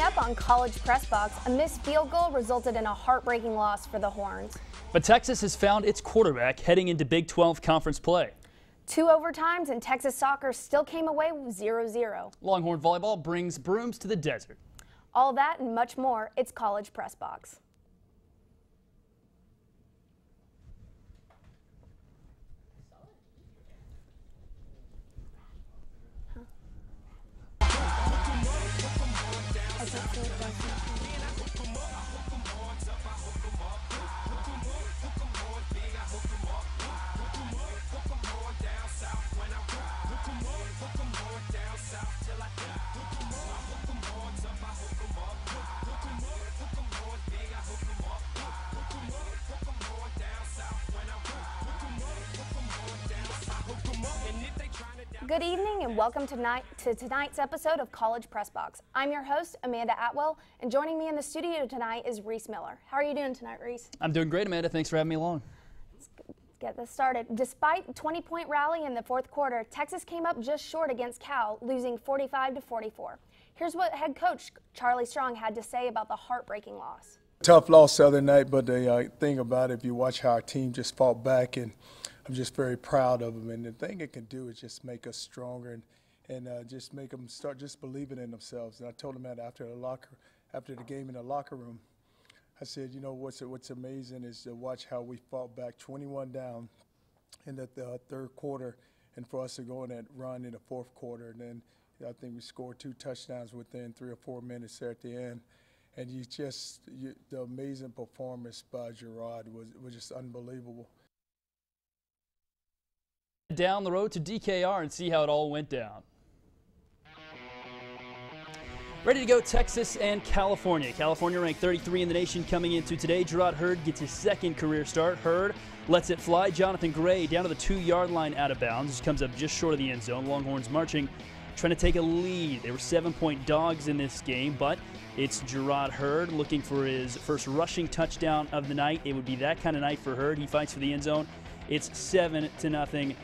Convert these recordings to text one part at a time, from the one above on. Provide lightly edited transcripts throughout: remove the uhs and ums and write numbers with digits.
up on College Press Box, a missed field goal resulted in a heartbreaking loss for the Horns. But Texas has found its quarterback heading into Big 12 conference play. 2 overtimes and Texas soccer still came away with 0-0. Longhorn volleyball brings brooms to the desert. All that and much more, it's College Press Box. Good evening and welcome to tonight's episode of College Press Box. I'm your host, Amanda Atwell, and joining me in the studio tonight is Reese Miller. How are you doing tonight, Reese? I'm doing great, Amanda. Thanks for having me along. Let's get this started. Despite a 20-point rally in the fourth quarter, Texas came up just short against Cal, losing 45-44. Here's what head coach Charlie Strong had to say about the heartbreaking loss. Tough loss the other night, but the thing about it, if you watch how our team just fought back, and I'm just very proud of them. And the thing it can do is just make us stronger and just make them start just believing in themselves. And I told them that after the game in the locker room, I said, you know, what's amazing is to watch how we fought back 21 down in the third quarter, and for us to go on that run in the fourth quarter. And then I think we scored 2 touchdowns within 3 or 4 minutes there at the end. And the amazing performance by Gerard was just unbelievable. Down the road to DKR and see how it all went down. Ready to go, Texas and California. California ranked 33 in the nation coming into today. Gerard Hurd gets his second career start. Hurd lets it fly. Jonathan Gray down to the 2-yard line out of bounds. Just comes up just short of the end zone. Longhorns marching, trying to take a lead. They were 7-point dogs in this game, but it's Gerard Hurd looking for his first rushing touchdown of the night. It would be that kind of night for Hurd. He fights for the end zone. It's 7-0.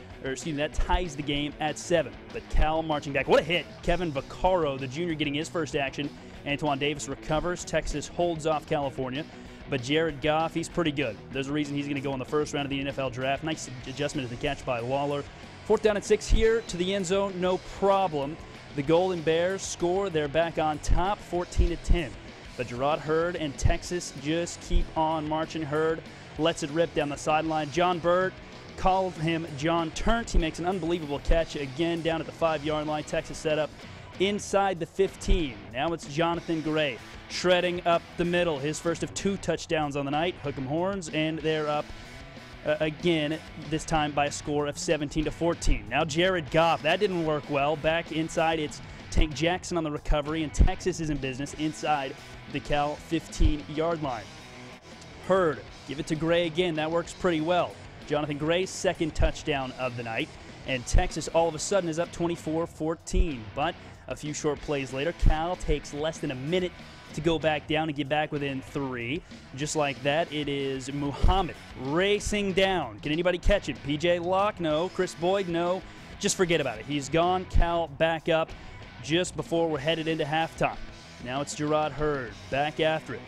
That ties the game at 7. But Cal marching back. What a hit. Kevin Vaccaro, the junior, getting his first action. Antoine Davis recovers. Texas holds off California. But Jared Goff, he's pretty good. There's a reason he's going to go in the first round of the NFL draft. Nice adjustment to the catch by Waller. 4th down and 6 here to the end zone, no problem. The Golden Bears score. They're back on top, 14-10. But Gerard Hurd and Texas just keep on marching. Hurd lets it rip down the sideline. John Burt called him John Turnt. He makes an unbelievable catch again down at the 5-yard line. Texas set up inside the 15. Now it's Jonathan Gray shredding up the middle. His first of 2 touchdowns on the night. Hook 'em horns, and they're up again, this time by a score of 17-14. Now Jared Goff, that didn't work well. Back inside, it's Tank Jackson on the recovery, and Texas is in business inside the Cal 15-yard line. Hurd, give it to Gray again. That works pretty well. Jonathan Gray's second touchdown of the night, and Texas all of a sudden is up 24-14. But a few short plays later, Cal takes less than a minute to go back down and get back within 3. Just like that, it is Muhammad racing down. Can anybody catch it? PJ Locke? No. Chris Boyd? No. Just forget about it. He's gone. Cal back up just before we're headed into halftime. Now it's Gerard Hurd back after it.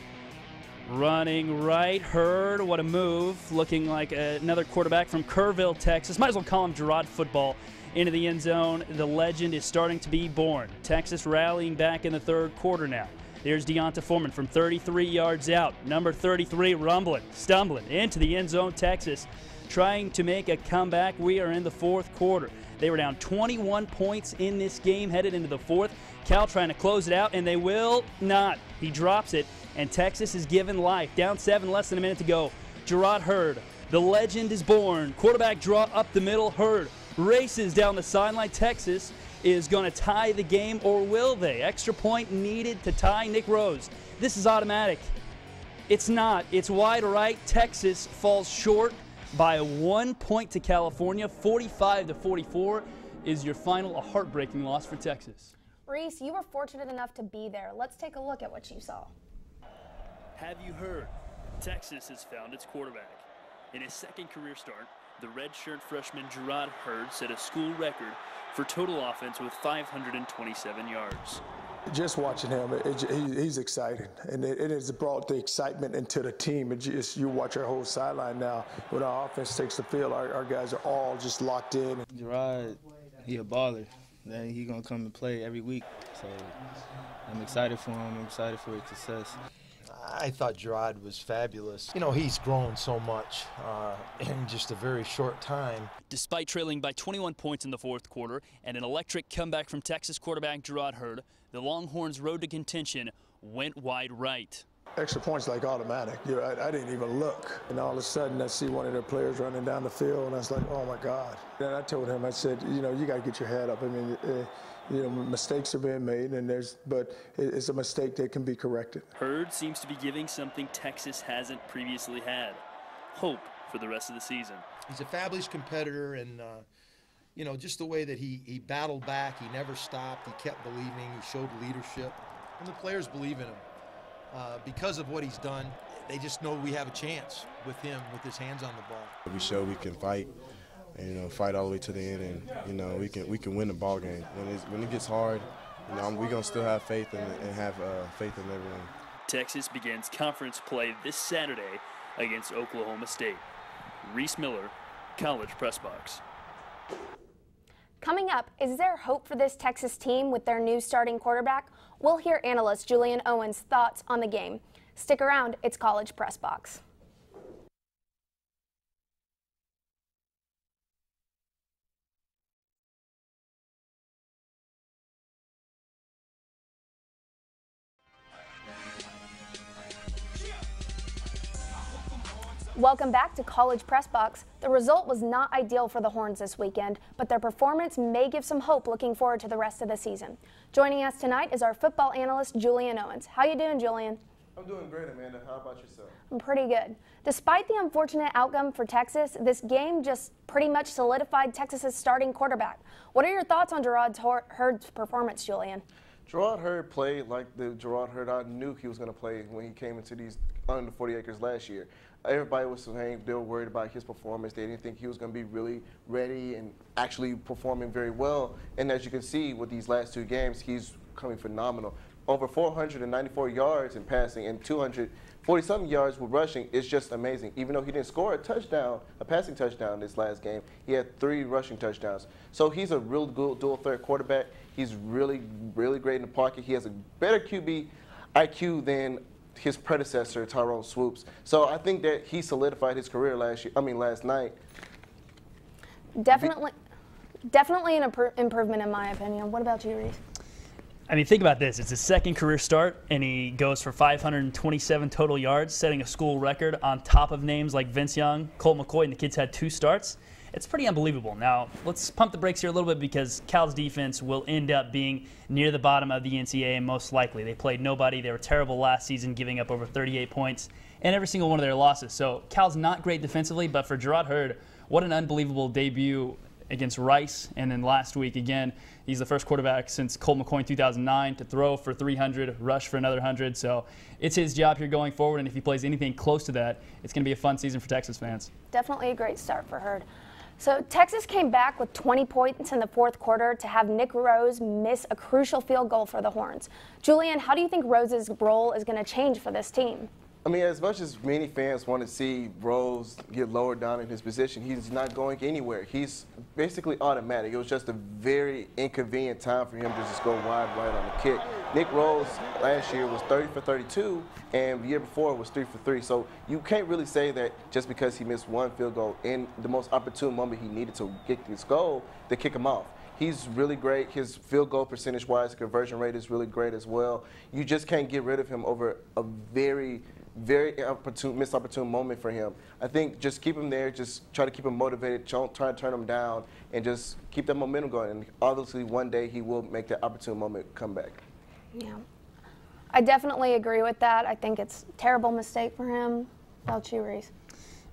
Running right, Hurd, what a move. Looking like another quarterback from Kerrville, Texas. Might as well call him Gerard Football. Into the end zone, the legend is starting to be born. Texas rallying back in the third quarter now. There's Deonta Foreman from 33 yards out. Number 33 rumbling, stumbling into the end zone. Texas trying to make a comeback. We are in the fourth quarter. They were down 21 points in this game headed into the fourth. Cal trying to close it out, and they will not. He drops it, and Texas is given life. Down 7, less than a minute to go. Gerard Hurd, the legend is born. Quarterback draw up the middle. Hurd races down the sideline. Texas is going to tie the game, or will they? Extra point needed to tie. Nick Rose. This is automatic. It's not. It's wide right. Texas falls short by 1 point to California. 45-44 is your final. A heartbreaking loss for Texas. Reese, you were fortunate enough to be there. Let's take a look at what you saw. Have you heard? Texas has found its quarterback. In his second career start, the redshirt freshman Gerard Hurd set a school record for total offense with 527 yards. Just watching him, he's exciting, and it has brought the excitement into the team. You watch our whole sideline now. When our offense takes the field, our guys are all just locked in. Gerard, he a baller. Then he gonna come and play every week. So I'm excited for him. I'm excited for his success. I thought Gerard was fabulous. You know, he's grown so much in just a very short time. Despite trailing by 21 points in the fourth quarter and an electric comeback from Texas quarterback Gerard Hurd, the Longhorns' road to contention went wide right. Extra points like automatic. I didn't even look. And all of a sudden I see one of their players running down the field, and I was like, oh my God. And I told him, I said, you know, you got to get your head up. I mean, you know, mistakes are being made, but it's a mistake that can be corrected. Hurd seems to be giving something Texas hasn't previously had: hope for the rest of the season. He's a fabulous competitor, and you know, just the way that he battled back, he never stopped, he kept believing, he showed leadership, and the players believe in him. Because of what he's done, they just know we have a chance with him, with his hands on the ball. We show we can fight, and, you know, fight all the way to the end, and, you know, we can win the ball game. When it gets hard, you know, we're gonna still have faith and have faith in everyone. Texas begins conference play this Saturday against Oklahoma State. Reese Miller, College Press Box. Coming up, is there hope for this Texas team with their new starting quarterback? We'll hear analyst Julien Owens' thoughts on the game. Stick around, it's College Press Box. Welcome back to College Press Box. The result was not ideal for the Horns this weekend, but their performance may give some hope looking forward to the rest of the season. Joining us tonight is our football analyst, Julien Owens. How you doing, Julien? I'm doing great, Amanda. How about yourself? I'm pretty good. Despite the unfortunate outcome for Texas, this game just pretty much solidified Texas's starting quarterback. What are your thoughts on Gerard Hurd's performance, Julien? Gerard Hurd played like the Gerard Hurd I knew he was going to play when he came into these under 40 acres last year. Everybody was saying they were worried about his performance. They didn't think he was going to be really ready and actually performing very well. And as you can see with these last two games, he's coming phenomenal. Over 494 yards in passing and 240-something yards with rushing is just amazing. Even though he didn't score a passing touchdown this last game, he had 3 rushing touchdowns. So he's a real good dual-threat quarterback. He's really, really great in the pocket. He has a better QB IQ than his predecessor, Tyrone Swoops. So I think that he solidified his career last night. Definitely an improvement in my opinion. What about you, Reese? I mean, think about this. It's his second career start, and he goes for 527 total yards, setting a school record on top of names like Vince Young, Colt McCoy, and the kid's had 2 starts. It's pretty unbelievable. Now, let's pump the brakes here a little bit because Cal's defense will end up being near the bottom of the NCAA most likely. They played nobody. They were terrible last season, giving up over 38 points in every single one of their losses. So Cal's not great defensively, but for Gerard Hurd, what an unbelievable debut against Rice. And then last week, again, he's the first quarterback since Colt McCoy in 2009 to throw for 300, rush for another 100. So it's his job here going forward, and if he plays anything close to that, it's going to be a fun season for Texas fans. Definitely a great start for Hurd. So Texas came back with 20 points in the fourth quarter to have Nick Rose miss a crucial field goal for the Horns. Julien, how do you think Rose's role is going to change for this team? I mean, as much as many fans want to see Rose get lower down in his position, he's not going anywhere. He's basically automatic. It was just a very inconvenient time for him to just go wide right on the kick. Nick Rose last year was 30 for 32, and the year before was 3 for 3. So you can't really say that just because he missed one field goal in the most opportune moment he needed to get this goal to kick him off. He's really great. His field goal percentage-wise, conversion rate is really great as well. You just can't get rid of him over a very missed opportune moment for him. I think just keep him there, just try to keep him motivated, don't try to turn him down, and just keep that momentum going. And obviously one day he will make that opportune moment come back. Yeah, I definitely agree with that. I think it's a terrible mistake for him. How about you, Reese?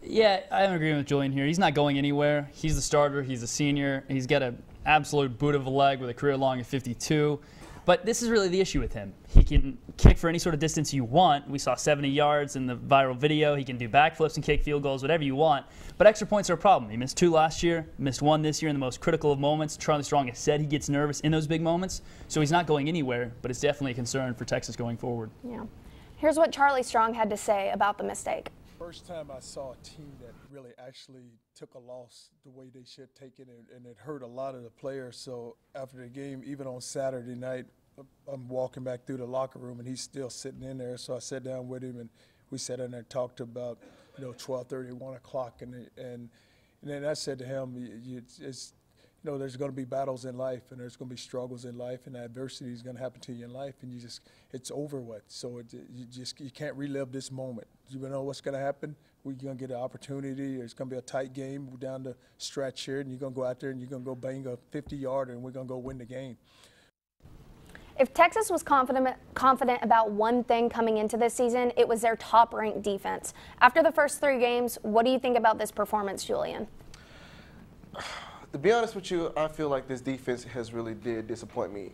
Yeah, I'm agreeing with Julien here. He's not going anywhere. He's the starter. He's a senior. He's got an absolute boot of a leg with a career long of 52. But this is really the issue with him. He can kick for any sort of distance you want. We saw 70 yards in the viral video. He can do backflips and kick field goals, whatever you want. But extra points are a problem. He missed 2 last year, missed 1 this year in the most critical of moments. Charlie Strong has said he gets nervous in those big moments, so he's not going anywhere, but it's definitely a concern for Texas going forward. Yeah. Here's what Charlie Strong had to say about the mistake. First time I saw a team that really actually took a loss the way they should take it, and it hurt a lot of the players. So after the game, even on Saturday night, I'm walking back through the locker room, and he's still sitting in there. So I sat down with him, and we sat in there and talked about, 12:30, 1 o'clock, and then I said to him, there's going to be battles in life, and there's going to be struggles in life, and adversity is going to happen to you in life, and it's over with. So you can't relive this moment. You know what's going to happen. We're going to get an opportunity. It's going to be a tight game down the stretch here, and you're going to go out there and you're going to go bang a 50-yarder, and we're going to go win the game. If Texas was confident about one thing coming into this season, it was their top-ranked defense. After the first 3 games, what do you think about this performance, Julien? To be honest with you, I feel like this defense has really did disappoint me.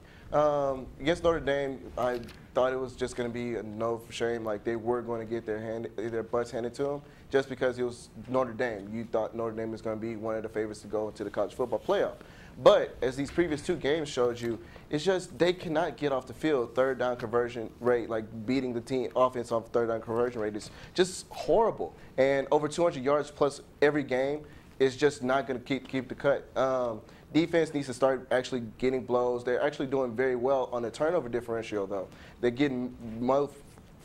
Against Notre Dame, I thought it was just going to be a no for shame, like they were going to get their butts handed to them just because it was Notre Dame. You thought Notre Dame was going to be one of the favorites to go into the college football playoff. But as these previous 2 games showed you, it's just they cannot get off the field. 3rd down conversion rate, like beating the team offense off 3rd down conversion rate is just horrible. And over 200 yards plus every game is just not going to keep the cut. Defense needs to start actually getting blows. They're actually doing very well on the turnover differential, though. They're getting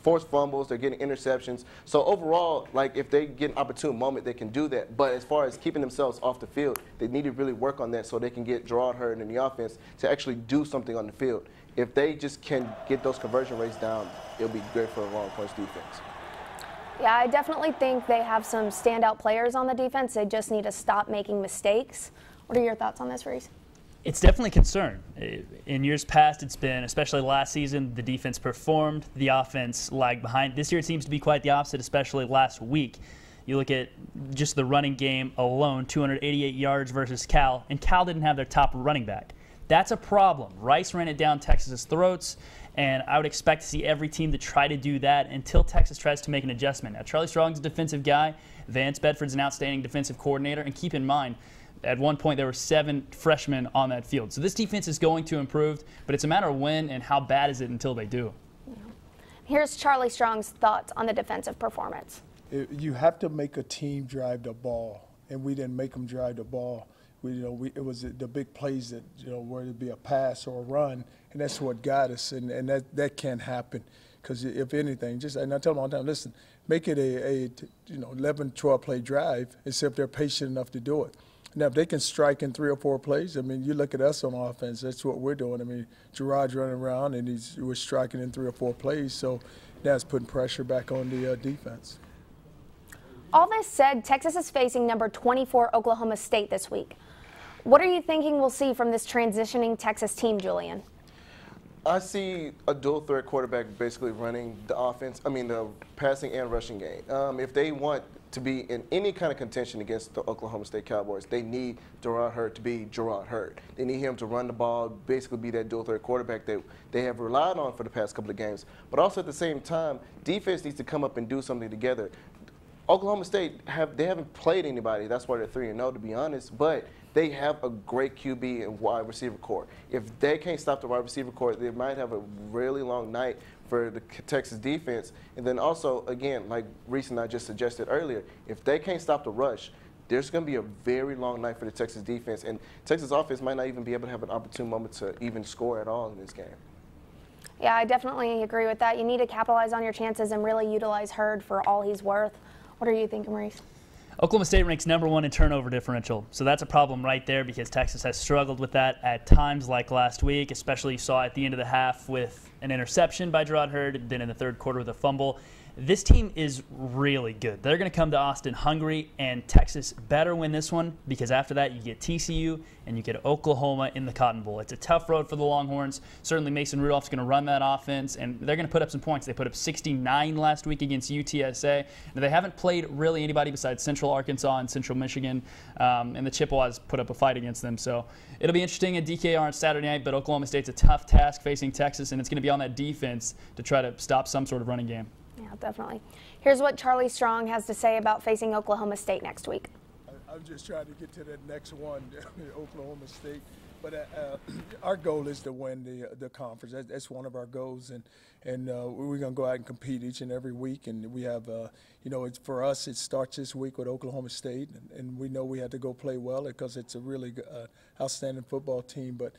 forced fumbles, they're getting interceptions. So overall, like if they get an opportune moment, they can do that. But as far as keeping themselves off the field, they need to really work on that so they can get Gerard Hurd in the offense to actually do something on the field. If they just can get those conversion rates down, it'll be great for a long points defense. Yeah, I definitely think they have some standout players on the defense. They just need to stop making mistakes. What are your thoughts on this, Reese? It's definitely a concern. In years past, it's been, especially last season, the defense performed, the offense lagged behind. This year it seems to be quite the opposite, especially last week. You look at just the running game alone, 288 yards versus Cal, and Cal didn't have their top running back. That's a problem. Rice ran it down Texas's throats, and I would expect to see every team to try to do that until Texas tries to make an adjustment. Now, Charlie Strong's a defensive guy. Vance Bedford's an outstanding defensive coordinator, and keep in mind, at one point, there were 7 freshmen on that field. So this defense is going to improve, but it's a matter of when and how bad is it until they do. Here's Charlie Strong's thoughts on the defensive performance. You have to make a team drive the ball, and we didn't make them drive the ball. It was the big plays that, whether it be a pass or a run, and that's what got us, and that can't happen. Because if anything, and I tell them all the time, listen, make it a 11, 12 play drive, and see if they're patient enough to do it. Now, if they can strike in 3 or 4 plays, I mean, you look at us on offense, that's what we're doing. I mean, Gerard's running around, and we're striking in 3 or 4 plays, so that's putting pressure back on the defense. All this said, Texas is facing number 24 Oklahoma State this week. What are you thinking we'll see from this transitioning Texas team, Julien? I see a dual threat quarterback basically running the passing and rushing game. If they want to be in any kind of contention against the Oklahoma State Cowboys, they need Gerard Hurd to be Gerard Hurd. They need him to run the ball, basically be that dual threat quarterback that they have relied on for the past couple of games. But also at the same time, defense needs to come up and do something together. Oklahoma State, they haven't played anybody. That's why they're 3-0, to be honest. But they have a great QB and wide receiver core. If they can't stop the wide receiver core, they might have a really long night for the Texas defense. And then also, again, like Reese and I just suggested earlier, if they can't stop the rush, there's going to be a very long night for the Texas defense. And Texas offense might not even be able to have an opportune moment to even score at all in this game. Yeah, I definitely agree with that. You need to capitalize on your chances and really utilize Hurd for all he's worth. What are you thinking, Reese? Oklahoma State ranks #1 in turnover differential, so that's a problem right there because Texas has struggled with that at times like last week, especially you saw at the end of the half with an interception by Gerard Hurd, then in the third quarter with a fumble. This team is really good. They're going to come to Austin hungry, and Texas better win this one because after that you get TCU and you get Oklahoma in the Cotton Bowl. It's a tough road for the Longhorns. Certainly Mason Rudolph's going to run that offense, and they're going to put up some points. They put up 69 last week against UTSA. Now, they haven't played really anybody besides Central Arkansas and Central Michigan, and the Chippewas put up a fight against them. So it'll be interesting at DKR on Saturday night, but Oklahoma State's a tough task facing Texas, and it's going to be on that defense to try to stop some sort of running game. Yeah, definitely. Here's what Charlie Strong has to say about facing Oklahoma State next week. I'm just trying to get to that next one, Oklahoma State. But our goal is to win the conference. That's one of our goals, and we're going to go out and compete each and every week. And we have, for us, it starts this week with Oklahoma State, and we know we have to go play well because it's a really outstanding football team. But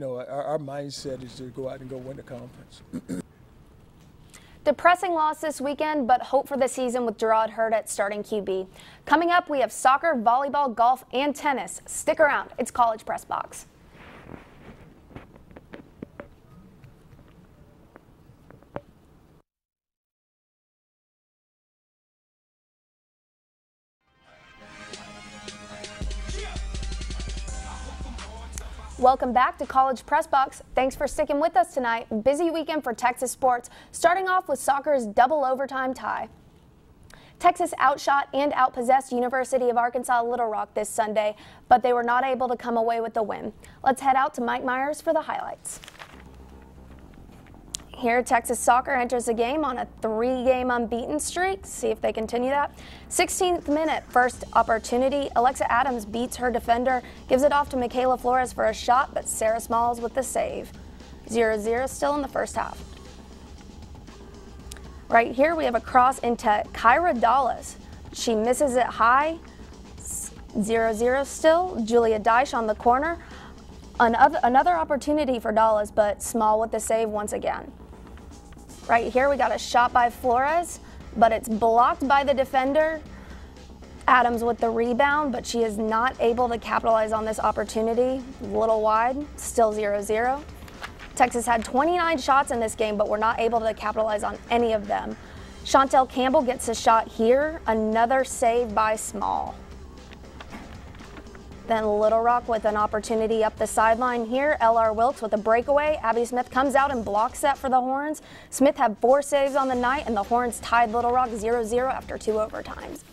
our mindset is to go out and go win the conference. Depressing loss this weekend, but hope for the season with Gerard Hurd at starting QB. Coming up, we have soccer, volleyball, golf, and tennis. Stick around. It's College Press Box. Welcome back to College Press Box. Thanks for sticking with us tonight. Busy weekend for Texas sports, starting off with soccer's double overtime tie. Texas outshot and outpossessed University of Arkansas Little Rock this Sunday, but they were not able to come away with the win. Let's head out to Mike Myers for the highlights. Here, Texas soccer enters the game on a 3-game unbeaten streak. See if they continue that. 16th minute, first opportunity. Alexa Adams beats her defender, gives it off to Michaela Flores for a shot, but Sarah Smalls with the save. 0-0 still in the first half. Right here, we have a cross into Kyra Dallas. She misses it high. 0-0 still. Julia Deich on the corner. Another opportunity for Dallas, but Small with the save once again. Right here, we got a shot by Flores, but it's blocked by the defender. Adams with the rebound, but she is not able to capitalize on this opportunity. A little wide, still 0-0. Texas had 29 shots in this game, but were not able to capitalize on any of them. Chantel Campbell gets a shot here, another save by Small. Then Little Rock with an opportunity up the sideline here. L.R. Wilkes with a breakaway. Abby Smith comes out and blocks that for the Horns. Smith had 4 saves on the night, and the Horns tied Little Rock 0-0 after 2 overtimes.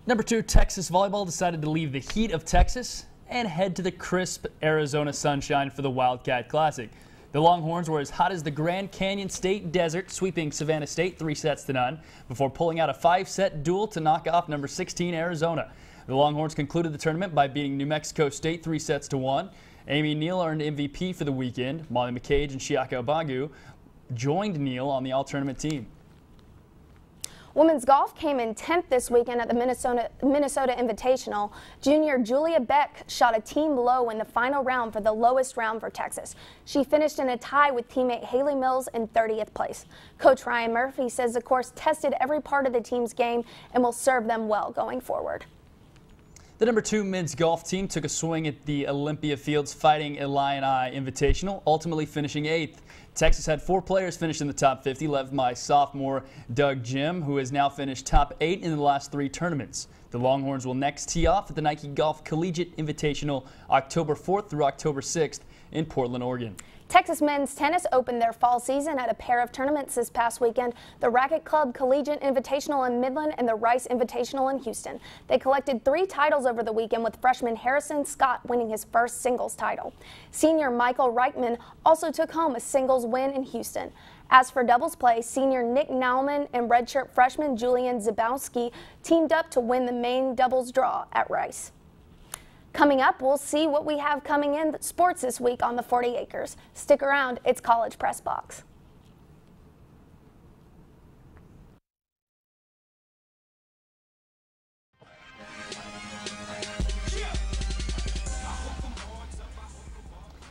Number 2, Texas volleyball decided to leave the heat of Texas and head to the crisp Arizona sunshine for the Wildcat Classic. The Longhorns were as hot as the Grand Canyon State Desert, sweeping Savannah State 3-0 before pulling out a 5-set duel to knock off number 16 Arizona. The Longhorns concluded the tournament by beating New Mexico State 3-1. Amy Neal earned MVP for the weekend. Molly McCage and Shiaka Bagu joined Neal on the all-tournament team. Women's golf came in 10th this weekend at the Minnesota Invitational. Junior Julia Beck shot a team low in the final round for the lowest round for Texas. She finished in a tie with teammate Haley Mills in 30th place. Coach Ryan Murphy says the course tested every part of the team's game and will serve them well going forward. The number 2 men's golf team took a swing at the Olympia Fields Fighting Illini Invitational, ultimately finishing 8th. Texas had 4 players finish in the top 50, led by sophomore Doug Jim, who has now finished top 8 in the last 3 tournaments. The Longhorns will next tee off at the Nike Golf Collegiate Invitational October 4th through October 6th in Portland, Oregon. Texas men's tennis opened their fall season at a pair of tournaments this past weekend, the Racket Club Collegiate Invitational in Midland and the Rice Invitational in Houston. They collected 3 titles over the weekend, with freshman Harrison Scott winning his first singles title. Senior Michael Reichman also took home a singles win in Houston. As for doubles play, senior Nick Nauman and redshirt freshman Julian Zabowski teamed up to win the main doubles draw at Rice. Coming up, we'll see what we have coming in sports this week on the 40 Acres. Stick around, it's College Press Box.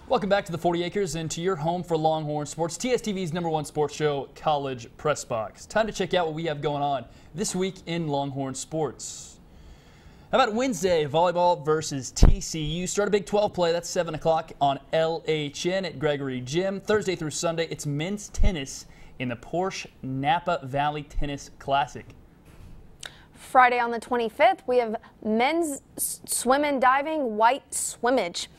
Welcome back to the 40 Acres and to your home for Longhorn Sports, TSTV's #1 sports show, College Press Box. Time to check out what we have going on this week in Longhorn sports. How about Wednesday, volleyball versus TCU? Start a Big 12 play. That's 7 o'clock on LHN at Gregory Gym. Thursday through Sunday, it's men's tennis in the Porsche Napa Valley Tennis Classic. Friday on the 25th, we have men's swim and diving white swimmage.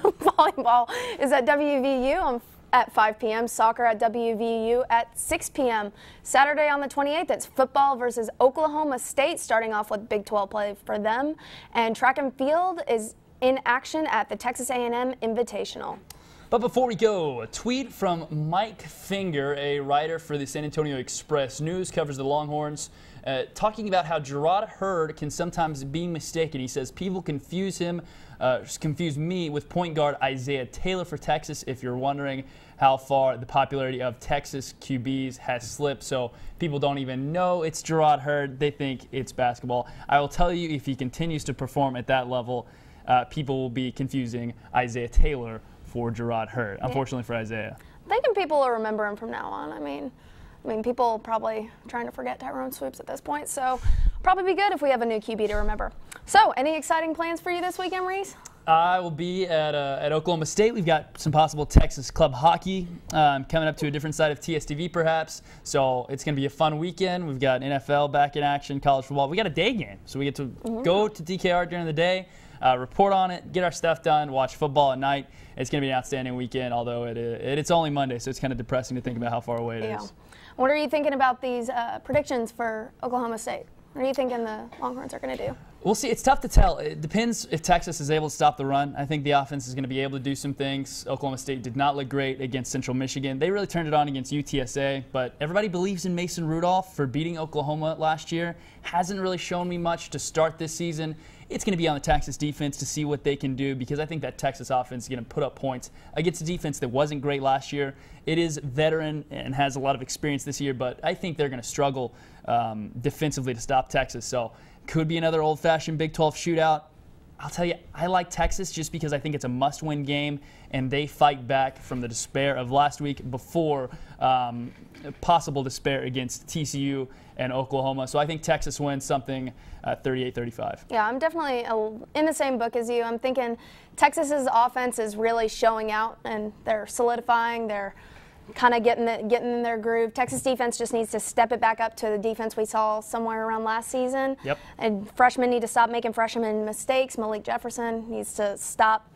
Volleyball is at WVU at 5 p.m. Soccer at WVU at 6 p.m. Saturday on the 28th, it's football versus Oklahoma State, starting off with Big 12 play for them. And track and field is in action at the Texas A&M Invitational. But before we go, a tweet from Mike Finger, a writer for the San Antonio Express News, covers the Longhorns, talking about how Gerard Hurd can sometimes be mistaken. He says people confuse me with point guard Isaiah Taylor for Texas, if you're wondering how far the popularity of Texas QBs has slipped. So people don't even know it's Gerard Hurd. They think it's basketball. I will tell you, if he continues to perform at that level, people will be confusing Isaiah Taylor for Gerard Hurd, unfortunately for Isaiah. I'm thinking people will remember him from now on. I mean, people probably trying to forget Tyrone Swoops at this point, so probably be good if we have a new QB to remember. So, any exciting plans for you this weekend, Reese? I will be at Oklahoma State. We've got some possible Texas club hockey coming up to a different side of TSTV perhaps. So it's going to be a fun weekend. We've got NFL back in action, college football. We got a day game, so we get to go to DKR during the day, report on it, get our stuff done, watch football at night. It's going to be an outstanding weekend, although it's only Monday, so it's kind of depressing to think about how far away it is. What are you thinking about these predictions for Oklahoma State? What are you thinking the Longhorns are going to do? We'll see. It's tough to tell. It depends if Texas is able to stop the run. I think the offense is going to be able to do some things. Oklahoma State did not look great against Central Michigan. They really turned it on against UTSA, but everybody believes in Mason Rudolph for beating Oklahoma last year. Hasn't really shown me much to start this season. It's going to be on the Texas defense to see what they can do, because I think that Texas offense is going to put up points against a defense that wasn't great last year. It is veteran and has a lot of experience this year, but I think they're going to struggle defensively to stop Texas. So could be another old-fashioned Big 12 shootout. I'll tell you, I like Texas just because I think it's a must-win game, and they fight back from the despair of last week before possible despair against TCU and Oklahoma. So I think Texas wins something 38-35. Yeah, I'm definitely in the same book as you. I'm thinking Texas's offense is really showing out, and they're solidifying. They're kind of getting in their groove. Texas defense just needs to step it back up to the defense we saw somewhere around last season. Yep. And freshmen need to stop making freshman mistakes. Malik Jefferson needs to stop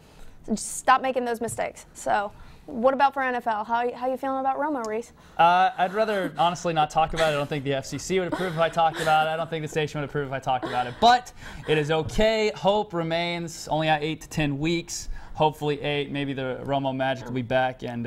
making those mistakes. So what about for NFL? How you feeling about Romo, Reese? I'd rather honestly not talk about it. I don't think the FCC would approve if I talked about it. I don't think the station would approve if I talked about it. But it is okay. Hope remains. Only at 8 to 10 weeks. Hopefully 8. Maybe the Romo magic will be back, and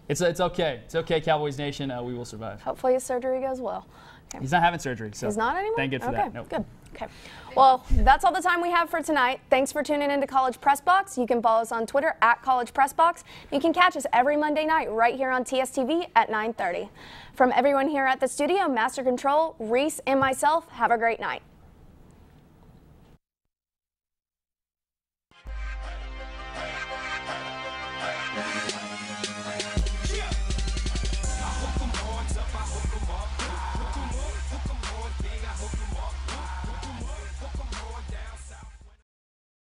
it's okay. It's okay, Cowboys Nation. We will survive. Hopefully his surgery goes well. Okay. He's not having surgery, so he's not anymore. Thank good for that. Nope. Good. Okay. Well, that's all the time we have for tonight. Thanks for tuning into College Press Box. You can follow us on Twitter at College Press Box. You can catch us every Monday night right here on TSTV at 9:30. From everyone here at the studio, Master Control, Reese, and myself, have a great night.